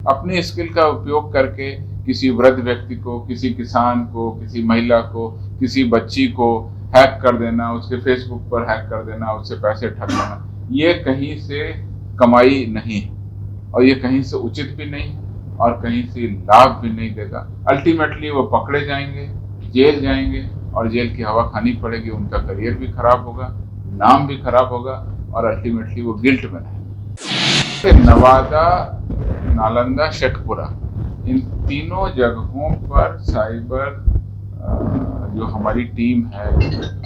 अपनी स्किल का उपयोग करके किसी वृद्ध व्यक्ति को, किसी किसान को, किसी महिला को, किसी बच्ची को हैक कर देना, उसके फेसबुक पर हैक कर देना, उससे पैसे ठग लेना, ये कहीं से कमाई नहीं है और ये कहीं से उचित भी नहीं है और कहीं से लाभ भी नहीं देगा। अल्टीमेटली वो पकड़े जाएंगे, जेल जाएंगे और जेल की हवा खानी पड़ेगी, उनका करियर भी खराब होगा, नाम भी खराब होगा और अल्टीमेटली वो गिल्ट में रहेंगे। नवादा, नालंदा, शेखपुरा, इन तीनों जगहों पर साइबर जो हमारी टीम है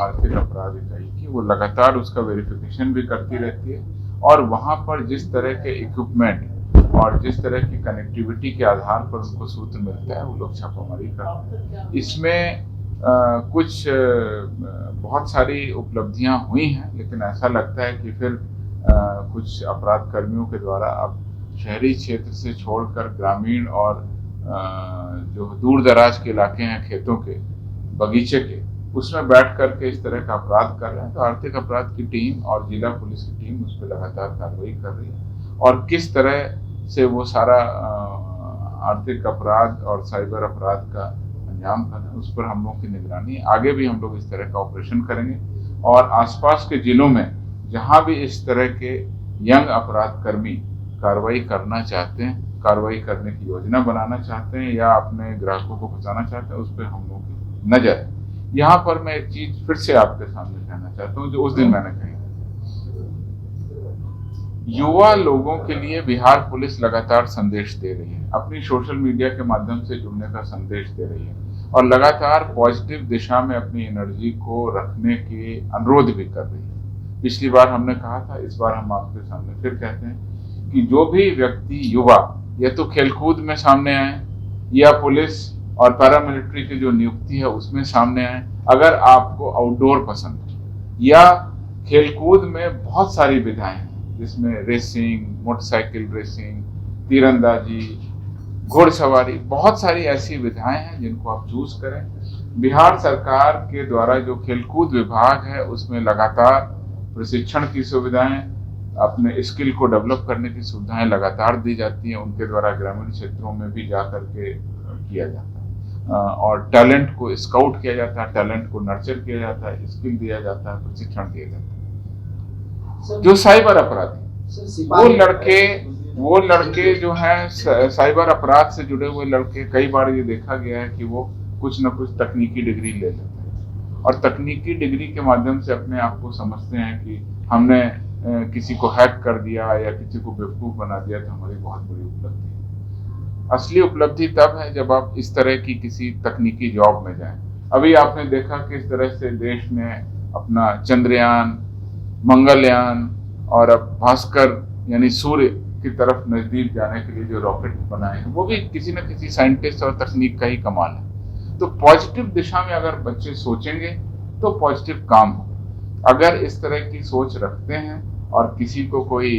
आर्थिक अपराध इकाई की, वो लगातार उसका वेरिफिकेशन भी करती रहती है और वहाँ पर जिस तरह के इक्विपमेंट और जिस तरह की कनेक्टिविटी के आधार पर उनको सूत्र मिलता है वो लोग छापामारी करते हैं। इसमें कुछ बहुत सारी उपलब्धियां हुई हैं, लेकिन ऐसा लगता है कि फिर कुछ अपराध कर्मियों के द्वारा अब शहरी क्षेत्र से छोड़कर ग्रामीण और जो दूर दराज के इलाके हैं, खेतों के, बगीचे के, उसमें बैठ करके इस तरह का अपराध कर रहे हैं। तो आर्थिक अपराध की टीम और जिला पुलिस की टीम उस पर लगातार कार्रवाई कर रही है और किस तरह से वो सारा आर्थिक अपराध और साइबर अपराध का अंजाम करना है, उस पर हम लोगों की निगरानी। आगे भी हम लोग इस तरह का ऑपरेशन करेंगे और आसपास के जिलों में जहां भी इस तरह के यंग अपराध कर्मी कार्रवाई करना चाहते हैं, कार्रवाई करने की योजना बनाना चाहते हैं या अपने ग्राहकों को फंसाना चाहते हैं, उस पर हम लोगों की नजर है। यहाँ पर मैं एक चीज फिर से आपके सामने कहना चाहता हूँ जो उस दिन मैंने कही। युवा लोगों के लिए बिहार पुलिस लगातार संदेश दे रही है, अपनी सोशल मीडिया के माध्यम से जुड़ने का संदेश दे रही है और लगातार पॉजिटिव दिशा में अपनी एनर्जी को रखने के अनुरोध भी कर रही है। पिछली बार हमने कहा था, इस बार हम आपके सामने फिर कहते हैं कि जो भी व्यक्ति, युवा, या तो खेलकूद में सामने आए या पुलिस और पैरामिलिट्री की जो नियुक्ति है उसमें सामने आए। अगर आपको आउटडोर पसंद है या खेलकूद में बहुत सारी विधाएं हैं जिसमें रेसिंग, मोटरसाइकिल रेसिंग, तीरंदाजी, घुड़सवारी, बहुत सारी ऐसी विधाएं हैं जिनको आप चूज करें। बिहार सरकार के द्वारा जो खेलकूद विभाग है उसमें लगातार प्रशिक्षण की सुविधाएं, अपने स्किल को डेवलप करने की सुविधाएं लगातार दी जाती हैं। उनके द्वारा ग्रामीण क्षेत्रों में भी जा करके किया जाता है और टैलेंट को स्काउट किया जाता है, टैलेंट को नर्चर किया जाता है, स्किल दिया जाता है, प्रशिक्षण दिया जाता है। जो साइबर अपराधी, वो लड़के जो हैं साइबर अपराध से जुड़े हुए लड़के, कई बार ये देखा गया है कि वो कुछ न कुछ तकनीकी डिग्री ले लेते हैं और तकनीकी डिग्री के माध्यम से अपने आप को समझते हैं कि हमने किसी को हैक कर दिया या किसी को बेवकूफ बना दिया तो हमारी बहुत बड़ी उपलब्धि है। असली उपलब्धि तब है जब आप इस तरह की किसी तकनीकी जॉब में जाएं। अभी आपने देखा किस तरह से देश ने अपना चंद्रयान, मंगलयान और अब भास्कर यानी सूर्य की तरफ नजदीक जाने के लिए जो रॉकेट बनाए हैं, वो भी किसी न किसी साइंटिस्ट और तकनीक का ही कमाल है। तो पॉजिटिव दिशा में अगर बच्चे सोचेंगे तो पॉजिटिव काम होगा। अगर इस तरह की सोच रखते हैं और किसी को कोई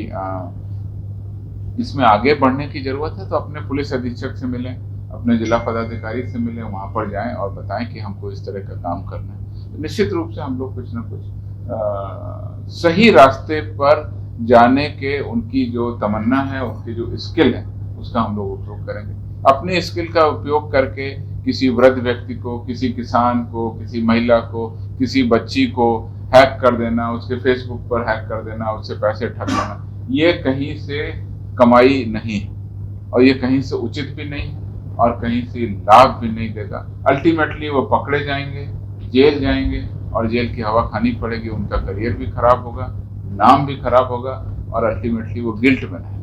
इसमें आगे बढ़ने की जरूरत है तो अपने पुलिस अधीक्षक से मिलें, अपने जिला पदाधिकारी से मिलें, वहां पर जाएं और बताएं कि हमको इस तरह का काम करना है। तो निश्चित रूप से हम लोग कुछ ना कुछ सही रास्ते पर जाने के, उनकी जो तमन्ना है, उनकी जो स्किल है, उसका हम लोग उपयोग करेंगे। अपने स्किल का उपयोग करके किसी वृद्ध व्यक्ति को, किसी किसान को, किसी महिला को, किसी बच्ची को हैक कर देना, उसके फेसबुक पर हैक कर देना, उससे पैसे ठग लेना, ये कहीं से कमाई नहीं है और ये कहीं से उचित भी नहीं है और कहीं से लाभ भी नहीं देगा। अल्टीमेटली वो पकड़े जाएंगे, जेल जाएंगे और जेल की हवा खानी पड़ेगी, उनका करियर भी खराब होगा, नाम भी खराब होगा और अल्टीमेटली वो गिल्ट में रहेंगे।